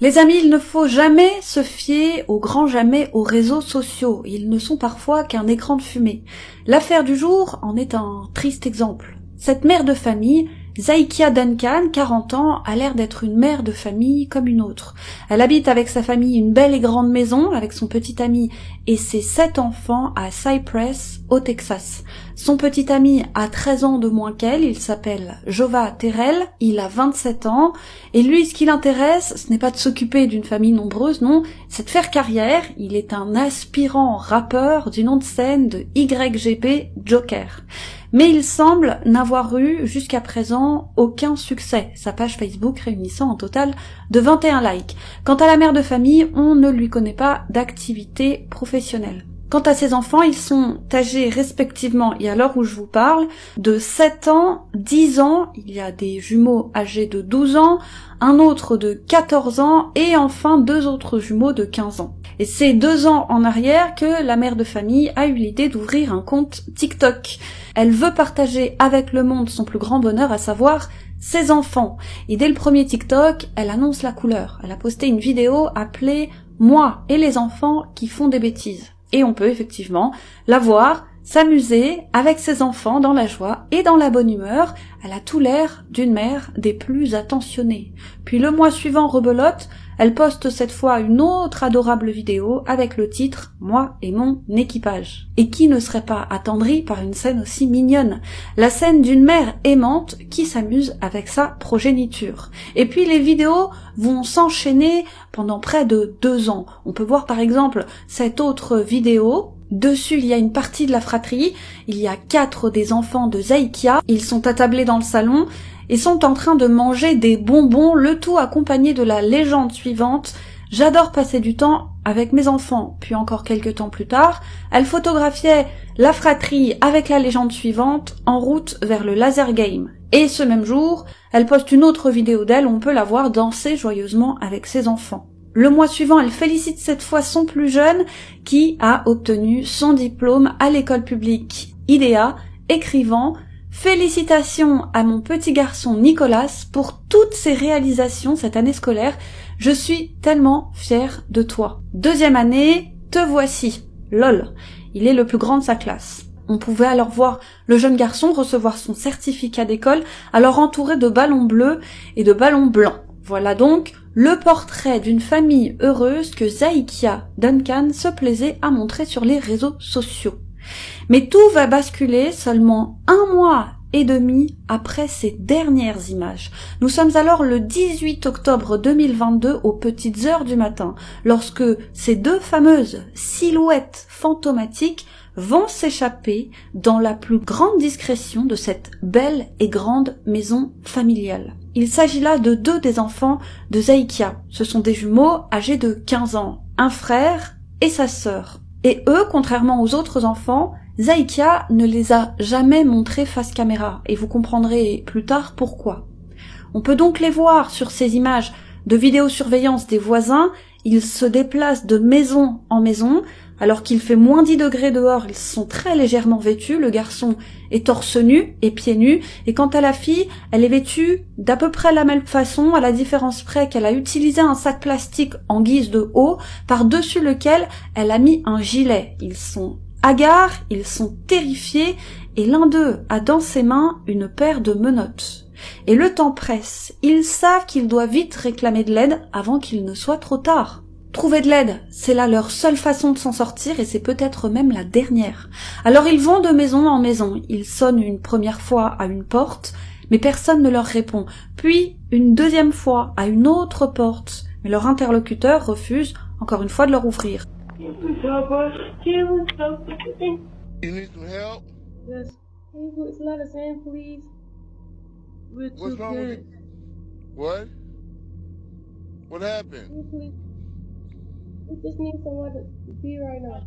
Les amis, il ne faut jamais se fier au grand jamais aux réseaux sociaux. Ils ne sont parfois qu'un écran de fumée. L'affaire du jour en est un triste exemple. Cette mère de famille, Zaïkia Duncan, 40 ans, a l'air d'être une mère de famille comme une autre. Elle habite avec sa famille une belle et grande maison avec son petit ami et ses 7 enfants à Cypress, au Texas. Son petit ami a 13 ans de moins qu'elle, il s'appelle Jova Terrell, il a 27 ans, et lui, ce qui l'intéresse, ce n'est pas de s'occuper d'une famille nombreuse, non, c'est de faire carrière. Il est un aspirant rappeur du nom de scène de YGP Joker. Mais il semble n'avoir eu, jusqu'à présent, aucun succès, sa page Facebook réunissant un total de 21 likes. Quant à la mère de famille, on ne lui connaît pas d'activité professionnelle. Quant à ses enfants, ils sont âgés respectivement, et à l'heure où je vous parle, de 7 ans, 10 ans, il y a des jumeaux âgés de 12 ans, un autre de 14 ans, et enfin 2 autres jumeaux de 15 ans. Et c'est 2 ans en arrière que la mère de famille a eu l'idée d'ouvrir un compte TikTok. Elle veut partager avec le monde son plus grand bonheur, à savoir ses enfants. Et dès le premier TikTok, elle annonce la couleur. Elle a posté une vidéo appelée « Moi et les enfants qui font des bêtises ». Et on peut effectivement la voir s'amuser avec ses enfants dans la joie et dans la bonne humeur. Elle a tout l'air d'une mère des plus attentionnées. Puis le mois suivant, rebelote, elle poste cette fois une autre adorable vidéo avec le titre « Moi et mon équipage ». Et qui ne serait pas attendri par une scène aussi mignonne? La scène d'une mère aimante qui s'amuse avec sa progéniture. Et puis les vidéos vont s'enchaîner pendant près de 2 ans. On peut voir par exemple cette autre vidéo. Dessus, il y a une partie de la fratrie, il y a 4 des enfants de Zaïkia, ils sont attablés dans le salon et sont en train de manger des bonbons, le tout accompagné de la légende suivante « J'adore passer du temps avec mes enfants ». Puis encore quelques temps plus tard, elle photographiait la fratrie avec la légende suivante en route vers le laser game. Et ce même jour, elle poste une autre vidéo d'elle où on peut la voir danser joyeusement avec ses enfants. Le mois suivant, elle félicite cette fois son plus jeune qui a obtenu son diplôme à l'école publique IDEA, écrivant « Félicitations à mon petit garçon Nicolas pour toutes ses réalisations cette année scolaire. Je suis tellement fière de toi. Deuxième année, te voici. Lol. Il est le plus grand de sa classe. » On pouvait alors voir le jeune garçon recevoir son certificat d'école, alors entouré de ballons bleus et de ballons blancs. Voilà donc le portrait d'une famille heureuse que Zaïkia Duncan se plaisait à montrer sur les réseaux sociaux. Mais tout va basculer seulement 1 mois et demi après ces dernières images. Nous sommes alors le 18 octobre 2022 aux petites heures du matin, lorsque ces 2 fameuses silhouettes fantomatiques vont s'échapper dans la plus grande discrétion de cette belle et grande maison familiale. Il s'agit là de 2 des enfants de Zaïkia. Ce sont des jumeaux âgés de 15 ans, un frère et sa sœur. Et eux, contrairement aux autres enfants, Zaïkia ne les a jamais montrés face caméra, et vous comprendrez plus tard pourquoi. On peut donc les voir sur ces images de vidéosurveillance des voisins. Ils se déplacent de maison en maison, alors qu'il fait moins 10 degrés dehors, ils sont très légèrement vêtus. Le garçon est torse nu et pieds nus, et quant à la fille, elle est vêtue d'à peu près la même façon, à la différence près qu'elle a utilisé un sac plastique en guise de haut, par-dessus lequel elle a mis un gilet. Ils sont hagards, ils sont terrifiés, et l'un d'eux a dans ses mains une paire de menottes. Et le temps presse, ils savent qu'ils doivent vite réclamer de l'aide avant qu'il ne soit trop tard. Trouver de l'aide, c'est là leur seule façon de s'en sortir, et c'est peut-être même la dernière. Alors ils vont de maison en maison, ils sonnent une première fois à une porte, mais personne ne leur répond, puis une deuxième fois à une autre porte, mais leur interlocuteur refuse encore une fois de leur ouvrir. You need some help? Yes. Can you put let us in, please? We're What's too wrong with good. you? What? What happened? Can you please? We just need someone to be right now.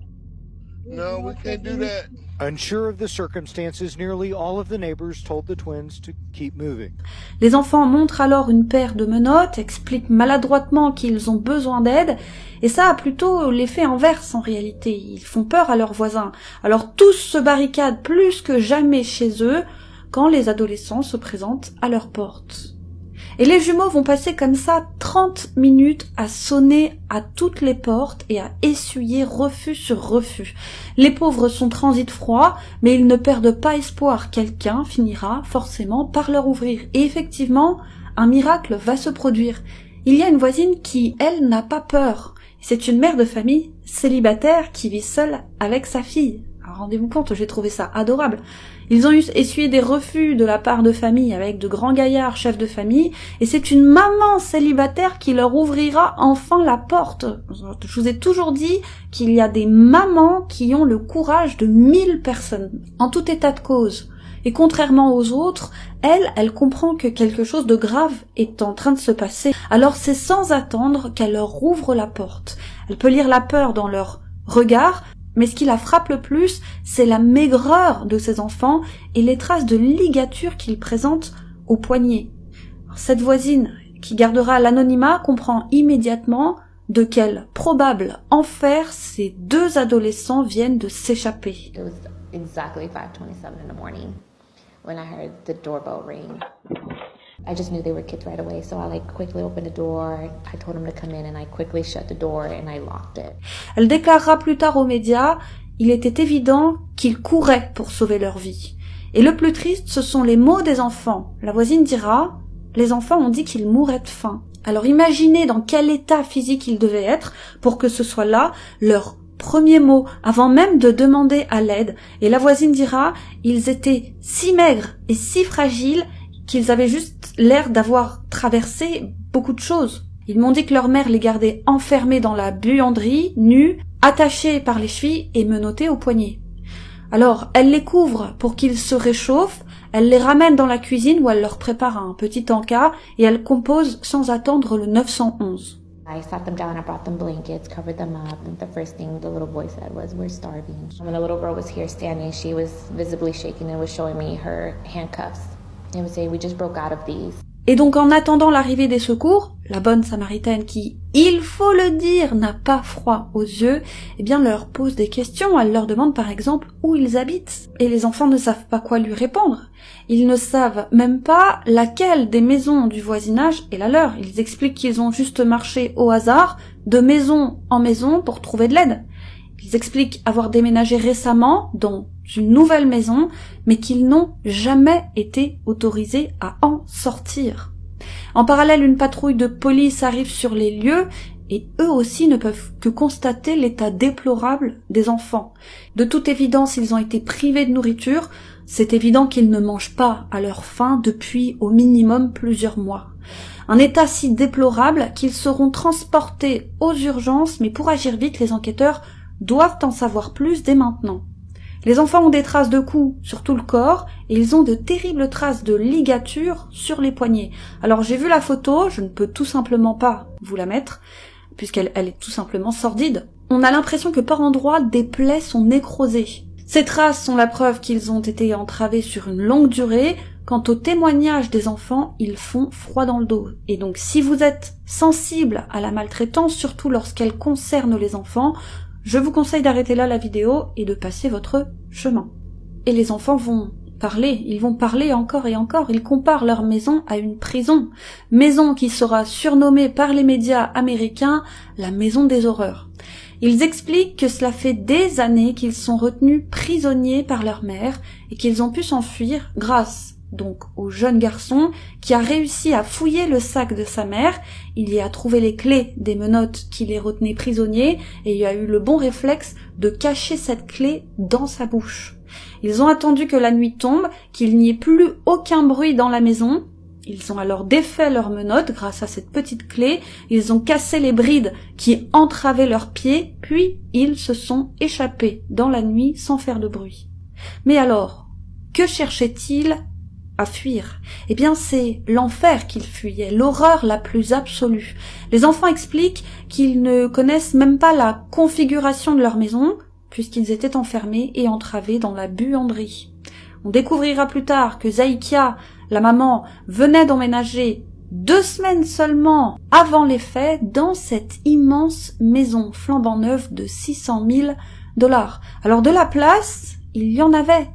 No, we can't do that. Unsure of the circumstances, nearly all of the neighbors told the twins to keep moving. Les enfants montrent alors une paire de menottes, expliquent maladroitement qu'ils ont besoin d'aide, et ça a plutôt l'effet inverse en réalité. Ils font peur à leurs voisins. Alors tous se barricadent plus que jamais chez eux quand les adolescents se présentent à leur porte. Et les jumeaux vont passer comme ça 30 minutes à sonner à toutes les portes et à essuyer refus sur refus. Les pauvres sont transis de froid, mais ils ne perdent pas espoir. Quelqu'un finira forcément par leur ouvrir. Et effectivement, un miracle va se produire. Il y a une voisine qui, elle, n'a pas peur. C'est une mère de famille célibataire qui vit seule avec sa fille. Alors, rendez-vous compte, j'ai trouvé ça adorable. Ils ont essuyé des refus de la part de famille avec de grands gaillards chefs de famille, et c'est une maman célibataire qui leur ouvrira enfin la porte. Je vous ai toujours dit qu'il y a des mamans qui ont le courage de 1000 personnes. En tout état de cause. Et contrairement aux autres, elle comprend que quelque chose de grave est en train de se passer. Alors c'est sans attendre qu'elle leur ouvre la porte. Elle peut lire la peur dans leur regard, mais ce qui la frappe le plus, c'est la maigreur de ses enfants et les traces de ligature qu'ils présentent au poignet. Cette voisine, qui gardera l'anonymat, comprend immédiatement de quel probable enfer ces deux adolescents viennent de s'échapper. It was exactly 5:27 in the morning when I heard the doorbell ring. I just knew they were kids right away, so I quickly opened the door. I told them to come in and I quickly shut the door and I locked it. Elle déclarera plus tard aux médias, il était évident qu'ils couraient pour sauver leur vie. Et le plus triste, ce sont les mots des enfants. La voisine dira, les enfants ont dit qu'ils mourraient de faim. Alors imaginez dans quel état physique ils devaient être pour que ce soit là leur premier mot, avant même de demander à l'aide. Et la voisine dira, ils étaient si maigres et si fragiles qu'ils avaient juste l'air d'avoir traversé beaucoup de choses. Ils m'ont dit que leur mère les gardait enfermés dans la buanderie, nus, attachés par les chevilles et menottés au poignet. Alors, elle les couvre pour qu'ils se réchauffent, elle les ramène dans la cuisine où elle leur prépare un petit encas et elle compose sans attendre le 911. I sat them down, I brought them blankets, covered them up, and the first thing the little boy said was, "We're starving." When the little girl was here standing, she was visibly shaking and was showing me her handcuffs. And was saying, "We just broke out of these." Et donc en attendant l'arrivée des secours, la bonne Samaritaine qui, il faut le dire, n'a pas froid aux yeux, eh bien leur pose des questions. Elle leur demande par exemple où ils habitent. Et les enfants ne savent pas quoi lui répondre. Ils ne savent même pas laquelle des maisons du voisinage est la leur. Ils expliquent qu'ils ont juste marché au hasard, de maison en maison pour trouver de l'aide. Ils expliquent avoir déménagé récemment dans une nouvelle maison, mais qu'ils n'ont jamais été autorisés à en sortir. En parallèle, une patrouille de police arrive sur les lieux et eux aussi ne peuvent que constater l'état déplorable des enfants. De toute évidence, ils ont été privés de nourriture. C'est évident qu'ils ne mangent pas à leur faim depuis au minimum plusieurs mois. Un état si déplorable qu'ils seront transportés aux urgences, mais pour agir vite, les enquêteurs doivent en savoir plus dès maintenant. Les enfants ont des traces de coups sur tout le corps et ils ont de terribles traces de ligatures sur les poignets. Alors j'ai vu la photo, je ne peux tout simplement pas vous la mettre, puisqu'elle est tout simplement sordide. On a l'impression que par endroits, des plaies sont nécrosées. Ces traces sont la preuve qu'ils ont été entravés sur une longue durée. Quant aux témoignages des enfants, ils font froid dans le dos. Et donc si vous êtes sensible à la maltraitance, surtout lorsqu'elle concerne les enfants, je vous conseille d'arrêter là la vidéo et de passer votre chemin. Et les enfants vont parler, ils vont parler encore et encore, ils comparent leur maison à une prison. Maison qui sera surnommée par les médias américains la maison des horreurs. Ils expliquent que cela fait des années qu'ils sont retenus prisonniers par leur mère et qu'ils ont pu s'enfuir grâce donc au jeune garçon qui a réussi à fouiller le sac de sa mère, il y a trouvé les clés des menottes qui les retenaient prisonniers et il a eu le bon réflexe de cacher cette clé dans sa bouche. Ils ont attendu que la nuit tombe, qu'il n'y ait plus aucun bruit dans la maison. Ils ont alors défait leurs menottes grâce à cette petite clé, ils ont cassé les brides qui entravaient leurs pieds, puis ils se sont échappés dans la nuit sans faire de bruit. Mais alors, que cherchaient-ils à fuir? Eh bien, c'est l'enfer qu'ils fuyaient, l'horreur la plus absolue. Les enfants expliquent qu'ils ne connaissent même pas la configuration de leur maison, puisqu'ils étaient enfermés et entravés dans la buanderie. On découvrira plus tard que Zaïkia, la maman, venait d'emménager 2 semaines seulement avant les faits dans cette immense maison flambant neuve de $600 000. Alors de la place, il y en avait.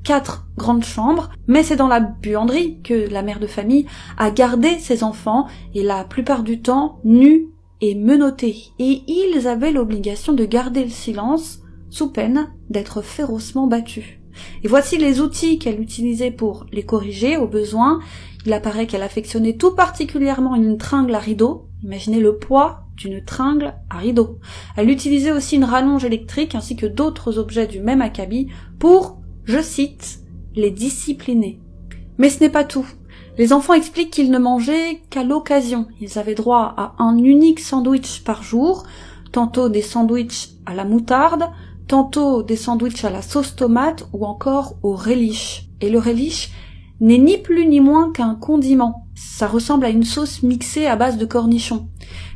4 grandes chambres, mais c'est dans la buanderie que la mère de famille a gardé ses enfants, et la plupart du temps nus et menottés. Et ils avaient l'obligation de garder le silence, sous peine d'être férocement battus. Et voici les outils qu'elle utilisait pour les corriger au besoin. Il apparaît qu'elle affectionnait tout particulièrement une tringle à rideau. Imaginez le poids d'une tringle à rideau. Elle utilisait aussi une rallonge électrique ainsi que d'autres objets du même acabit pour, je cite, les discipliner. Mais ce n'est pas tout. Les enfants expliquent qu'ils ne mangeaient qu'à l'occasion. Ils avaient droit à un unique sandwich par jour, tantôt des sandwichs à la moutarde, tantôt des sandwichs à la sauce tomate ou encore au relish. Et le relish n'est ni plus ni moins qu'un condiment. Ça ressemble à une sauce mixée à base de cornichons.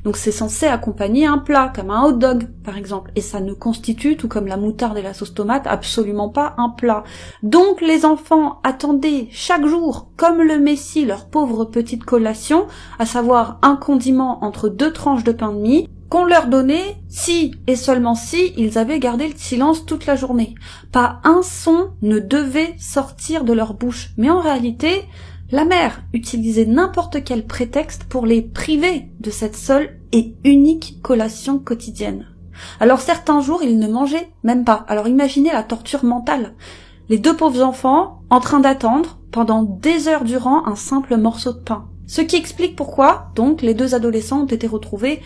Donc c'est censé accompagner un plat, comme un hot dog par exemple. Et ça ne constitue, tout comme la moutarde et la sauce tomate, absolument pas un plat. Donc les enfants attendaient chaque jour, comme le Messie, leur pauvre petite collation, à savoir un condiment entre 2 tranches de pain de mie, qu'on leur donnait si et seulement si ils avaient gardé le silence toute la journée. Pas un son ne devait sortir de leur bouche. Mais en réalité, la mère utilisait n'importe quel prétexte pour les priver de cette seule et unique collation quotidienne. Alors certains jours, ils ne mangeaient même pas. Alors imaginez la torture mentale. Les 2 pauvres enfants en train d'attendre pendant des heures durant un simple morceau de pain. Ce qui explique pourquoi, donc, les 2 adolescents ont été retrouvés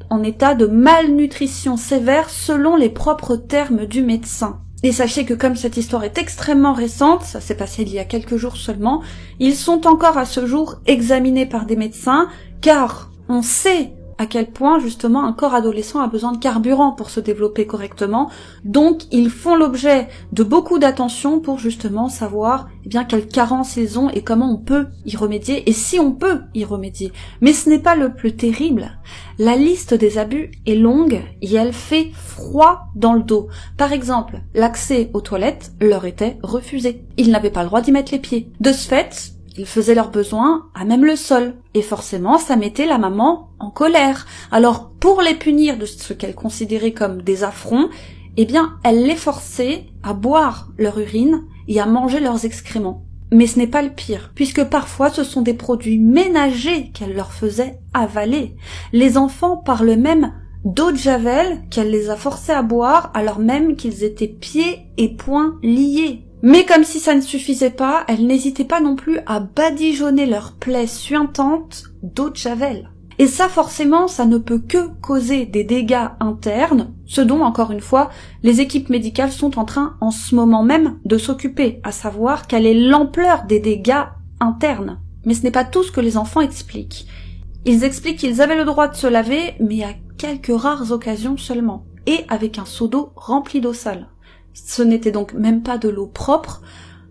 en état de malnutrition sévère selon les propres termes du médecin. Et sachez que comme cette histoire est extrêmement récente, ça s'est passé il y a quelques jours seulement, ils sont encore à ce jour examinés par des médecins, car on sait à quel point justement un corps adolescent a besoin de carburant pour se développer correctement, donc ils font l'objet de beaucoup d'attention pour justement savoir quelles carences ils ont et comment on peut y remédier, et si on peut y remédier. Mais ce n'est pas le plus terrible. La liste des abus est longue et elle fait froid dans le dos. Par exemple, l'accès aux toilettes leur était refusé. Ils n'avaient pas le droit d'y mettre les pieds. De ce fait, ils faisaient leurs besoins à même le sol. Et forcément, ça mettait la maman en colère. Alors, pour les punir de ce qu'elle considérait comme des affronts, elle les forçait à boire leur urine et à manger leurs excréments. Mais ce n'est pas le pire, puisque parfois ce sont des produits ménagers qu'elle leur faisait avaler. Les enfants parlent même d'eau de javel qu'elle les a forcés à boire alors même qu'ils étaient pieds et poings liés. Mais comme si ça ne suffisait pas, elle n'hésitait pas non plus à badigeonner leurs plaies suintantes d'eau de javel. Et ça, forcément, ça ne peut que causer des dégâts internes, ce dont, encore une fois, les équipes médicales sont en train, en ce moment même, de s'occuper, à savoir quelle est l'ampleur des dégâts internes. Mais ce n'est pas tout ce que les enfants expliquent. Ils expliquent qu'ils avaient le droit de se laver, mais à quelques rares occasions seulement, et avec un seau d'eau rempli d'eau sale. Ce n'était donc même pas de l'eau propre.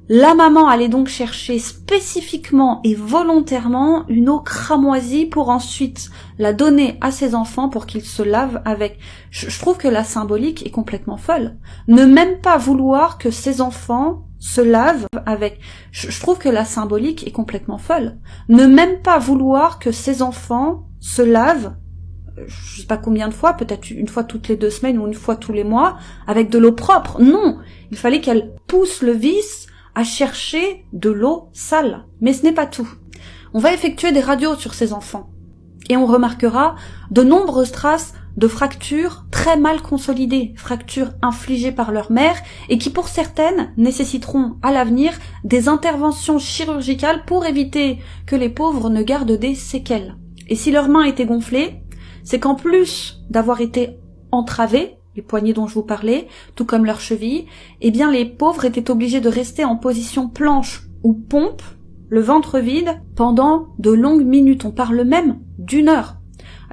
La maman allait donc chercher spécifiquement et volontairement une eau cramoisie pour ensuite la donner à ses enfants pour qu'ils se lavent avec. Je trouve que la symbolique est complètement folle. Ne même pas vouloir que ses enfants se lavent avec. Je trouve que la symbolique est complètement folle. Ne même pas vouloir que ses enfants se lavent, je sais pas combien de fois, peut-être une fois toutes les 2 semaines ou une fois tous les mois, avec de l'eau propre. Non, il fallait qu'elle pousse le vice à chercher de l'eau sale. Mais ce n'est pas tout. On va effectuer des radios sur ces enfants. Et on remarquera de nombreuses traces de fractures très mal consolidées, fractures infligées par leur mère et qui pour certaines nécessiteront à l'avenir des interventions chirurgicales pour éviter que les pauvres ne gardent des séquelles. Et si leurs mains étaient gonflées, c'est qu'en plus d'avoir été entravées, les poignets dont je vous parlais, tout comme leurs chevilles, les pauvres étaient obligés de rester en position planche ou pompe, le ventre vide, pendant de longues minutes. On parle même d'1 heure.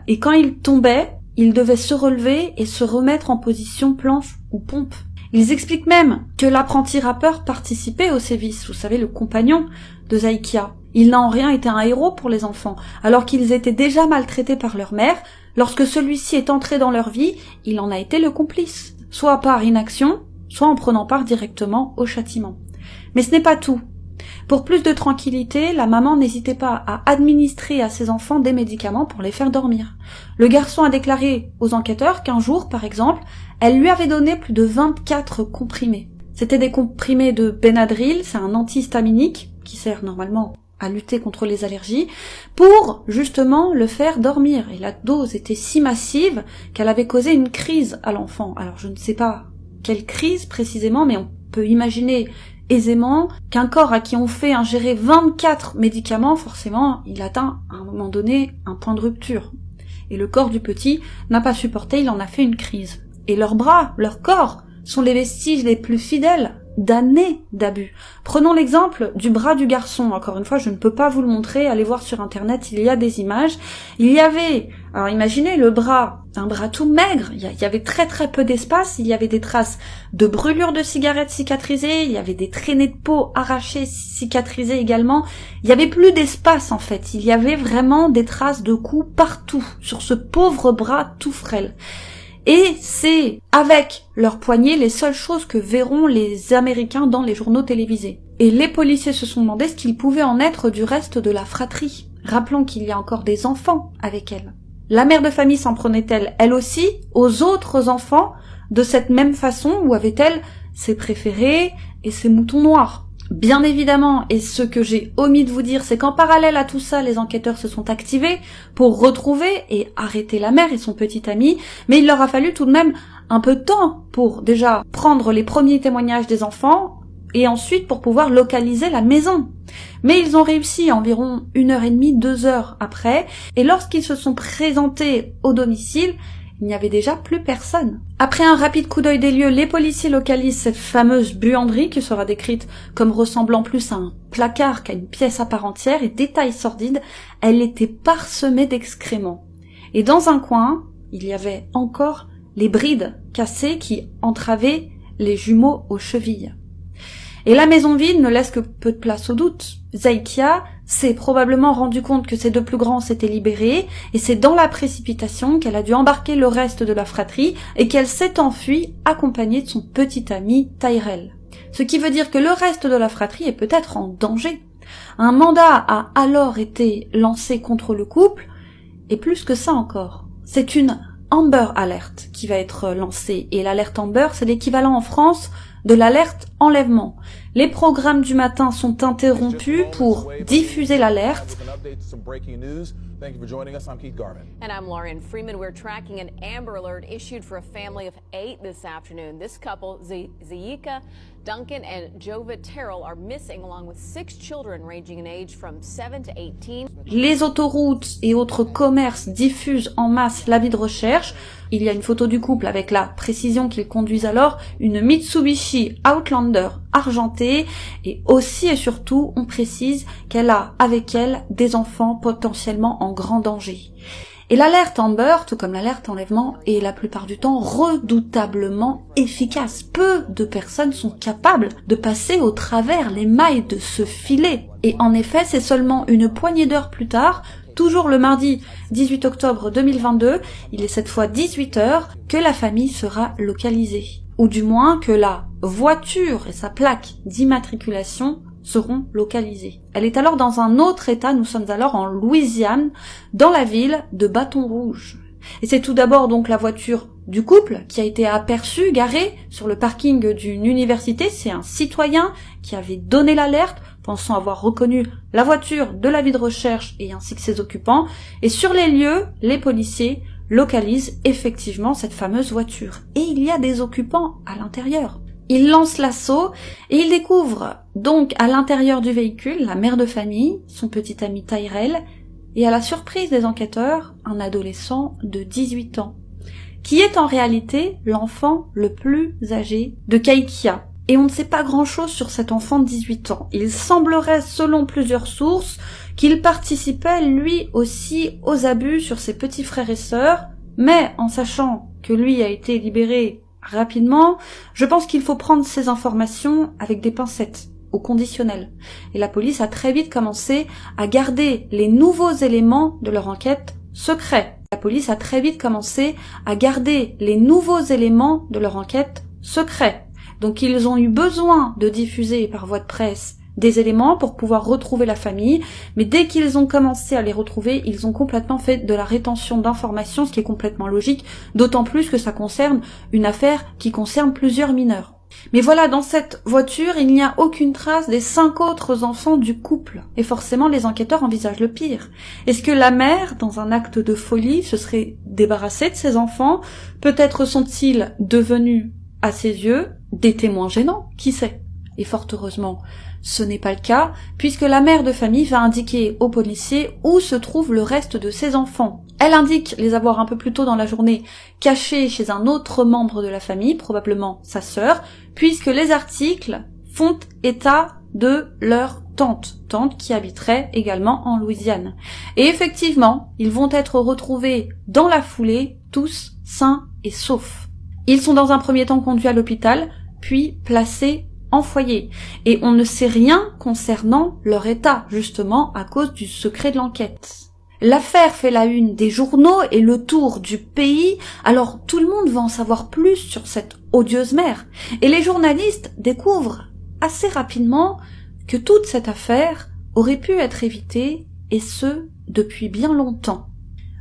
Et quand ils tombaient, ils devaient se relever et se remettre en position planche ou pompe. Ils expliquent même que l'apprenti rappeur participait au sévice, vous savez, le compagnon de Zaïkia. Il n'a en rien été un héros pour les enfants, alors qu'ils étaient déjà maltraités par leur mère. Lorsque celui-ci est entré dans leur vie, il en a été le complice, soit par inaction, soit en prenant part directement au châtiment. Mais ce n'est pas tout. Pour plus de tranquillité, la maman n'hésitait pas à administrer à ses enfants des médicaments pour les faire dormir. Le garçon a déclaré aux enquêteurs qu'un jour, par exemple, elle lui avait donné plus de 24 comprimés. C'était des comprimés de Benadryl, c'est un antihistaminique qui sert normalement à lutter contre les allergies, pour justement le faire dormir. Et la dose était si massive qu'elle avait causé une crise à l'enfant. Alors je ne sais pas quelle crise précisément, mais on peut imaginer aisément qu'un corps à qui on fait ingérer 24 médicaments, forcément, il atteint à un moment donné un point de rupture. Et le corps du petit n'a pas supporté, il en a fait une crise. Et leurs bras, leur corps, sont les vestiges les plus fidèles d'années d'abus. Prenons l'exemple du bras du garçon. Encore une fois, je ne peux pas vous le montrer, allez voir sur internet, il y a des images. Il y avait, alors imaginez le bras, un bras tout maigre, il y avait très très peu d'espace, il y avait des traces de brûlures de cigarettes cicatrisées, il y avait des traînées de peau arrachées cicatrisées également, il y avait plus d'espace en fait, il y avait vraiment des traces de coups partout, sur ce pauvre bras tout frêle. Et c'est avec leurs poignets les seules choses que verront les Américains dans les journaux télévisés. Et les policiers se sont demandé ce qu'il pouvait en être du reste de la fratrie. Rappelons qu'il y a encore des enfants avec elle. La mère de famille s'en prenait-elle, elle aussi, aux autres enfants de cette même façon, ou avait-elle ses préférés et ses moutons noirs ? Bien évidemment, et ce que j'ai omis de vous dire, c'est qu'en parallèle à tout ça, les enquêteurs se sont activés pour retrouver et arrêter la mère et son petit ami, mais il leur a fallu tout de même un peu de temps pour déjà prendre les premiers témoignages des enfants et ensuite pour pouvoir localiser la maison. Mais ils ont réussi environ 1h30, 2 heures après, et lorsqu'ils se sont présentés au domicile, il n'y avait déjà plus personne. Après un rapide coup d'œil des lieux, les policiers localisent cette fameuse buanderie qui sera décrite comme ressemblant plus à un placard qu'à une pièce à part entière, et détail sordide, elle était parsemée d'excréments. Et dans un coin, il y avait encore les brides cassées qui entravaient les jumeaux aux chevilles. Et la maison vide ne laisse que peu de place au doute. Zaïkia s'est probablement rendu compte que ses deux plus grands s'étaient libérés, et c'est dans la précipitation qu'elle a dû embarquer le reste de la fratrie et qu'elle s'est enfuie accompagnée de son petit ami Tyrell. Ce qui veut dire que le reste de la fratrie est peut-être en danger. Un mandat a alors été lancé contre le couple, et plus que ça encore. C'est une Amber Alert qui va être lancée, et l'alerte Amber, c'est l'équivalent en France de l'alerte enlèvement. Les programmes du matin sont interrompus pour diffuser l'alerte. Thank you for joining us. I'm Keith Garvin. And I'm Lauren Freeman. We're tracking an Amber Alert issued for a family of 8 this afternoon. This couple, Zayika Duncan and Jova Terrell, are missing along with 6 children ranging in age from 7 to 18. Les autoroutes et autres commerces diffusent en masse l'avis de recherche. Il y a une photo du couple avec la précision qu'ils conduisent alors une Mitsubishi Outlander argentée, et aussi et surtout on précise qu'elle a avec elle des enfants potentiellement en grand danger. Et l'alerte Amber, tout comme l'alerte enlèvement, est la plupart du temps redoutablement efficace. Peu de personnes sont capables de passer au travers les mailles de ce filet. Et en effet, c'est seulement une poignée d'heures plus tard, toujours le mardi 18 octobre 2022, il est cette fois 18h, que la famille sera localisée. Ou du moins que la voiture et sa plaque d'immatriculation seront localisées. Elle est alors dans un autre état, nous sommes alors en Louisiane, dans la ville de Bâton Rouge. Et c'est tout d'abord donc la voiture du couple qui a été aperçue, garée sur le parking d'une université. C'est un citoyen qui avait donné l'alerte, pensant avoir reconnu la voiture de l'avis de recherche et ainsi que ses occupants. Et sur les lieux, les policiers localisent effectivement cette fameuse voiture. Et il y a des occupants à l'intérieur. Ils lancent l'assaut et ils découvrent donc à l'intérieur du véhicule la mère de famille, son petit ami Tyrell, et à la surprise des enquêteurs, un adolescent de 18 ans, qui est en réalité l'enfant le plus âgé de Kaikia. Et on ne sait pas grand-chose sur cet enfant de 18 ans. Il semblerait, selon plusieurs sources, qu'il participait lui aussi aux abus sur ses petits frères et sœurs, mais en sachant que lui a été libéré rapidement, je pense qu'il faut prendre ces informations avec des pincettes, au conditionnel. Et la police a très vite commencé à garder les nouveaux éléments de leur enquête secrets. La police a très vite commencé à garder les nouveaux éléments de leur enquête secrets. Donc ils ont eu besoin de diffuser par voie de presse des éléments pour pouvoir retrouver la famille, mais dès qu'ils ont commencé à les retrouver, ils ont complètement fait de la rétention d'informations, ce qui est complètement logique, d'autant plus que ça concerne une affaire qui concerne plusieurs mineurs. Mais voilà, dans cette voiture, il n'y a aucune trace des 5 autres enfants du couple. Et forcément, les enquêteurs envisagent le pire. Est-ce que la mère, dans un acte de folie, se serait débarrassée de ses enfants? Peut-être sont-ils devenus, à ses yeux, des témoins gênants? Qui sait? Et fort heureusement, ce n'est pas le cas, puisque la mère de famille va indiquer aux policiers où se trouve le reste de ses enfants. Elle indique les avoir un peu plus tôt dans la journée cachés chez un autre membre de la famille, probablement sa sœur, puisque les articles font état de leur tante qui habiterait également en Louisiane. Et effectivement, ils vont être retrouvés dans la foulée, tous sains et saufs. Ils sont dans un premier temps conduits à l'hôpital, puis placés en foyer. Et on ne sait rien concernant leur état, justement à cause du secret de l'enquête. L'affaire fait la une des journaux et le tour du pays, alors tout le monde va en savoir plus sur cette odieuse mère. Et les journalistes découvrent assez rapidement que toute cette affaire aurait pu être évitée, et ce, depuis bien longtemps.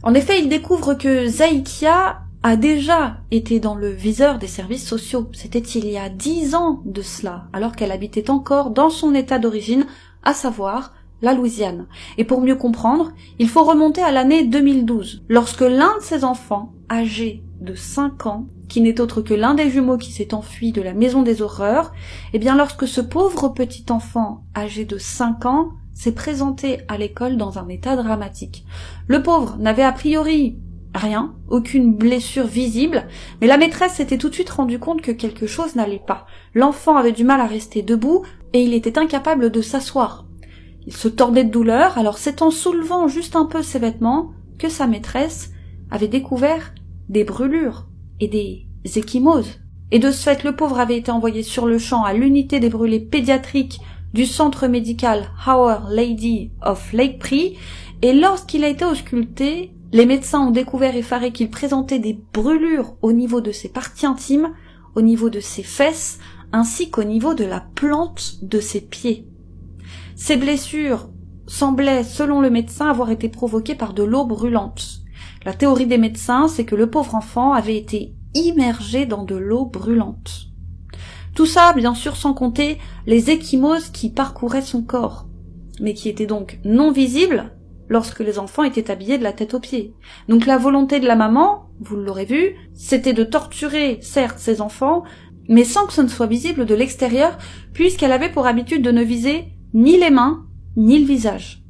En effet, ils découvrent que Zaïkia a déjà été dans le viseur des services sociaux. C'était il y a 10 ans de cela, alors qu'elle habitait encore dans son état d'origine, à savoir la Louisiane. Et pour mieux comprendre, il faut remonter à l'année 2012, lorsque l'un de ses enfants, âgé de 5 ans, qui n'est autre que l'un des jumeaux qui s'est enfui de la maison des horreurs, eh bien lorsque ce pauvre petit enfant, âgé de 5 ans, s'est présenté à l'école dans un état dramatique. Le pauvre n'avait a priori rien, aucune blessure visible, mais la maîtresse s'était tout de suite rendu compte que quelque chose n'allait pas. L'enfant avait du mal à rester debout et il était incapable de s'asseoir. Il se tordait de douleur, alors c'est en soulevant juste un peu ses vêtements que sa maîtresse avait découvert des brûlures et des ecchymoses. Et de ce fait, le pauvre avait été envoyé sur le champ à l'unité des brûlés pédiatriques du centre médical Our Lady of Lake Prix, et lorsqu'il a été ausculté, les médecins ont découvert effarés qu'il présentait des brûlures au niveau de ses parties intimes, au niveau de ses fesses, ainsi qu'au niveau de la plante de ses pieds. Ces blessures semblaient, selon le médecin, avoir été provoquées par de l'eau brûlante. La théorie des médecins, c'est que le pauvre enfant avait été immergé dans de l'eau brûlante. Tout ça, bien sûr, sans compter les ecchymoses qui parcouraient son corps, mais qui étaient donc non visibles lorsque les enfants étaient habillés de la tête aux pieds. Donc la volonté de la maman, vous l'aurez vu, c'était de torturer, certes, ses enfants, mais sans que ce ne soit visible de l'extérieur, puisqu'elle avait pour habitude de ne viser ni les mains, ni le visage.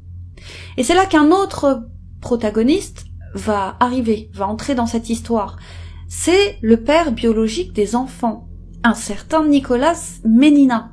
Et c'est là qu'un autre protagoniste va arriver, va entrer dans cette histoire. C'est le père biologique des enfants, un certain Nicolas Ménina.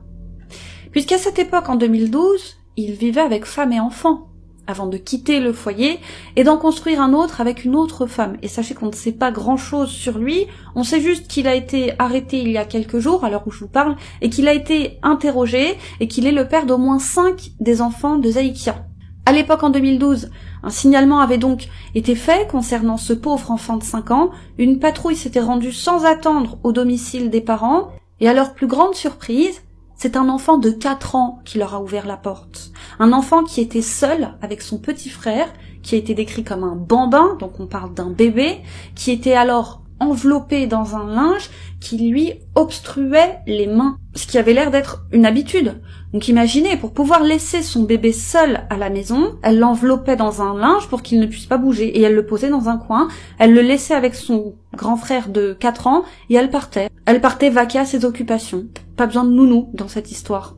Puisqu'à cette époque, en 2012, il vivait avec femme et enfants, avant de quitter le foyer et d'en construire un autre avec une autre femme. Et sachez qu'on ne sait pas grand-chose sur lui, on sait juste qu'il a été arrêté il y a quelques jours, à l'heure où je vous parle, et qu'il a été interrogé, et qu'il est le père d'au moins 5 des enfants de Zaïkia. À l'époque, en 2012, un signalement avait donc été fait concernant ce pauvre enfant de 5 ans, une patrouille s'était rendue sans attendre au domicile des parents, et à leur plus grande surprise, c'est un enfant de 4 ans qui leur a ouvert la porte. Un enfant qui était seul avec son petit frère, qui a été décrit comme un bambin, donc on parle d'un bébé, qui était alors enveloppé dans un linge qui lui obstruait les mains, ce qui avait l'air d'être une habitude. Donc imaginez, pour pouvoir laisser son bébé seul à la maison, elle l'enveloppait dans un linge pour qu'il ne puisse pas bouger, et elle le posait dans un coin, elle le laissait avec son grand frère de 4 ans, et elle partait. Elle partait vaquer à ses occupations. Pas besoin de nounou dans cette histoire.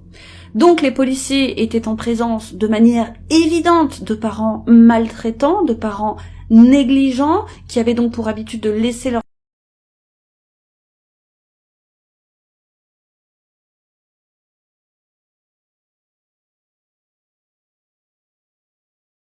Donc les policiers étaient en présence de manière évidente de parents maltraitants, de parents négligents, qui avaient donc pour habitude de laisser leurs